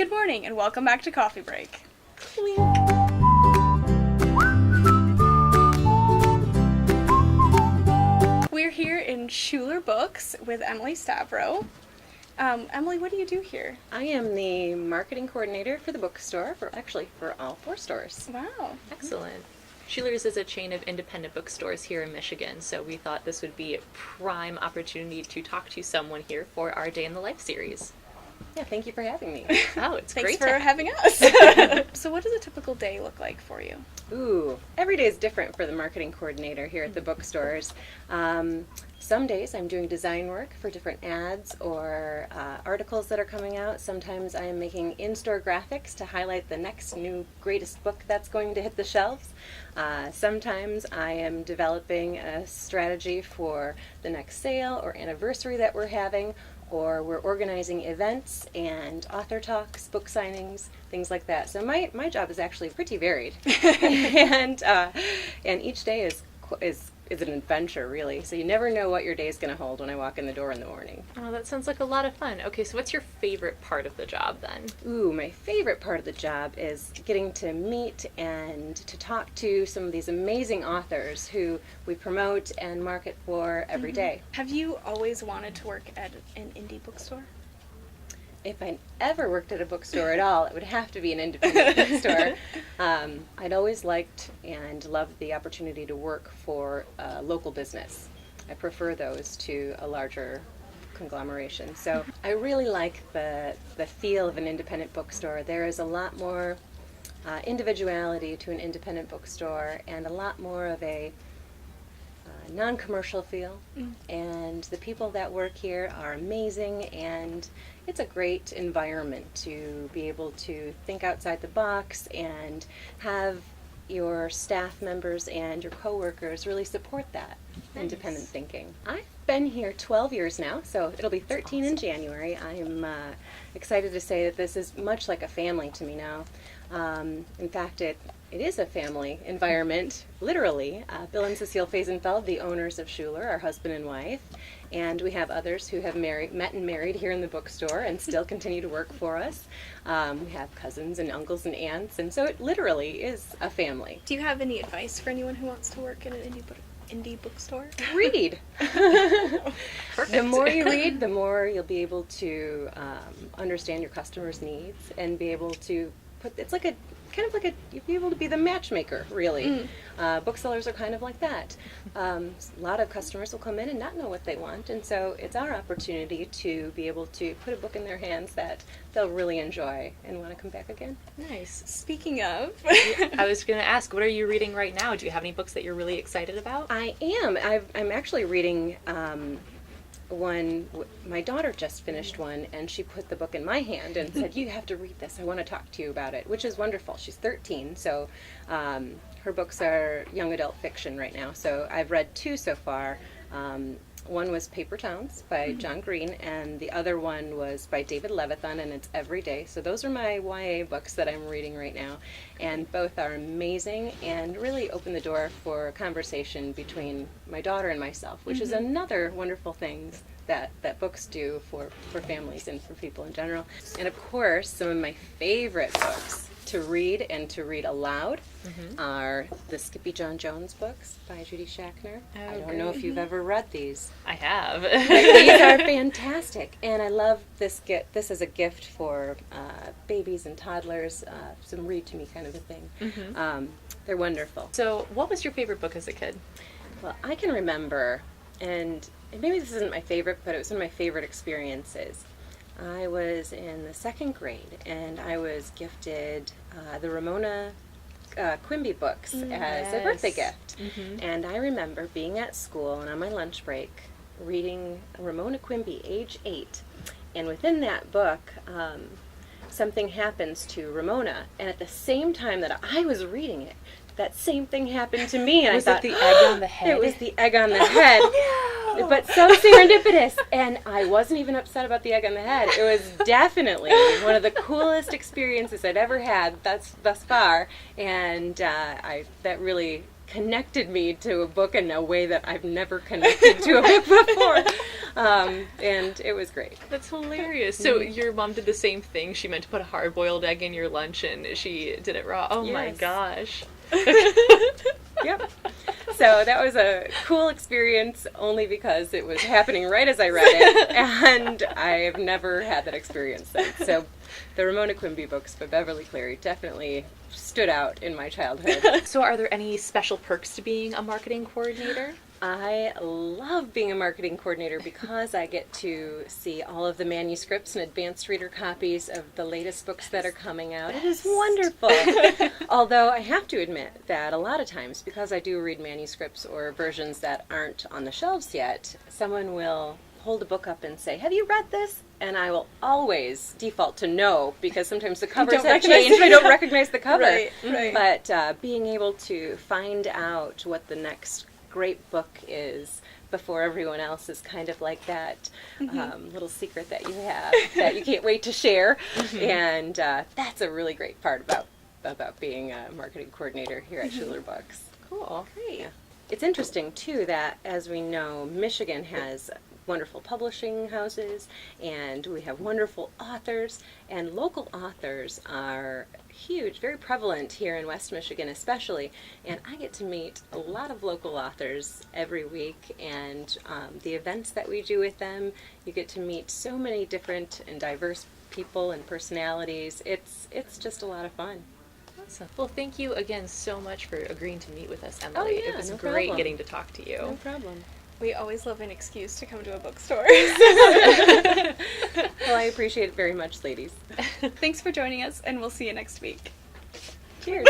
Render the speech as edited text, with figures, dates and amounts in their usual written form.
Good morning and welcome back to Coffee Break. Clink. We're here in Schuler Books with Emily Stavrou. Emily, what do you do here? I am the marketing coordinator for the Bookstore, for all 4 stores. Wow. Excellent. Schuler's is a chain of independent bookstores here in Michigan, so we thought this would be a prime opportunity to talk to someone here for our Day in the Life series. Yeah, thank you for having me. Oh, it's Thanks great for to having us. So what does a typical day look like for you? Ooh, every day is different for the marketing coordinator here at the bookstores. Some days I'm doing design work for different ads or articles that are coming out. Sometimes I am making in-store graphics to highlight the next new greatest book that's going to hit the shelves. Sometimes I am developing a strategy for the next sale or anniversary that we're having, or we're organizing events and author talks, book signings, things like that. So my job is actually pretty varied, and each day is an adventure, really. So you never know what your day is going to hold when I walk in the door in the morning. Oh, that sounds like a lot of fun. Okay, so what's your favorite part of the job then? Ooh, my favorite part of the job is getting to meet and to talk to some of these amazing authors who we promote and market for every day. Have you always wanted to work at an indie bookstore? If I ever worked at a bookstore at all, it would have to be an independent bookstore. I'd always liked and loved the opportunity to work for a local business. I prefer those to a larger conglomeration. So I really like the feel of an independent bookstore. There is a lot more individuality to an independent bookstore and a lot more of a non-commercial feel, and the people that work here are amazing, and it's a great environment to be able to think outside the box and have your staff members and your coworkers really support that independent thinking. I've been here 12 years now, so it'll be 13 in January. I'm excited to say that this is much like a family to me now. In fact, it is a family environment, literally. Bill and Cecile Faisenfeld, the owners of Schuler, are husband and wife, and we have others who have met and married here in the bookstore and still continue to work for us. We have cousins and uncles and aunts, and so it literally is a family. Do you have any advice for anyone who wants to work in an indie bookstore? Read. Perfect. The more you read, the more you'll be able to understand your customers' needs and be able to you'll be able to be the matchmaker, really. Booksellers are kind of like that. A lot of customers will come in and not know what they want, and so it's our opportunity to be able to put a book in their hands that they'll really enjoy and want to come back again. Nice. Speaking of... I was going to ask, what are you reading right now? Do you have any books that you're really excited about? I am. I'm actually reading one. My daughter just finished one, and she put the book in my hand and said, "You have to read this. I want to talk to you about it," which is wonderful. She's 13, so her books are young adult fiction right now. So I've read 2 so far. One was Paper Towns by John Green, and the other one was by David Levithan, and it's Every Day. So those are my YA books that I'm reading right now, and both are amazing and really open the door for a conversation between my daughter and myself, which is another wonderful thing that books do for families and for people in general. And of course, some of my favorite books to read and to read aloud are the Skippy John Jones books by Judy Schachner. I don't know if you've ever read these. I have. These are fantastic, and I love this as a gift for babies and toddlers, some read to me kind of a thing. They're wonderful. So what was your favorite book as a kid? Well, I can remember, and maybe this isn't my favorite, but it was one of my favorite experiences. I was in the 2nd grade, and I was gifted the Ramona Quimby books as a birthday gift. And I remember being at school and on my lunch break reading Ramona Quimby, age 8. And within that book, something happens to Ramona. And at the same time that I was reading it, that same thing happened to me. And Was I thought, it the egg on the head? It was the egg on the head. But so serendipitous. And I wasn't even upset about the egg on the head. It was definitely one of the coolest experiences I'd ever had thus far. And that really connected me to a book in a way that I've never connected to a book before. And it was great. That's hilarious. So your mom did the same thing. She meant to put a hard-boiled egg in your lunch, and she did it raw. Oh my Yes. gosh. Yep. So that was a cool experience only because it was happening right as I read it, and I have never had that experience since. So the Ramona Quimby books by Beverly Cleary definitely stood out in my childhood. So are there any special perks to being a marketing coordinator? I love being a marketing coordinator because I get to see all of the manuscripts and advanced reader copies of the latest books that are coming out. It is wonderful. Although I have to admit that a lot of times, because I do read manuscripts or versions that aren't on the shelves yet, someone will hold a book up and say, "Have you read this?" And I will always default to no, because sometimes the covers don't have recognize changed. it. I don't recognize the cover. Right, right. But being able to find out what the next great book is before everyone else is kind of like that little secret that you have that you can't wait to share. And that's a really great part about being a marketing coordinator here at Schuler Books. Cool. Great. It's interesting, too, that as we know, Michigan has wonderful publishing houses, and we have wonderful authors, and local authors are huge, very prevalent here in West Michigan especially, and I get to meet a lot of local authors every week, and the events that we do with them, you get to meet so many different and diverse people and personalities. It's just a lot of fun. Awesome. Well, thank you again so much for agreeing to meet with us, Emily. yeah, It was no great problem. getting to talk to you. No problem. We always love an excuse to come to a bookstore. Well, I appreciate it very much, ladies. Thanks for joining us, and we'll see you next week. Cheers.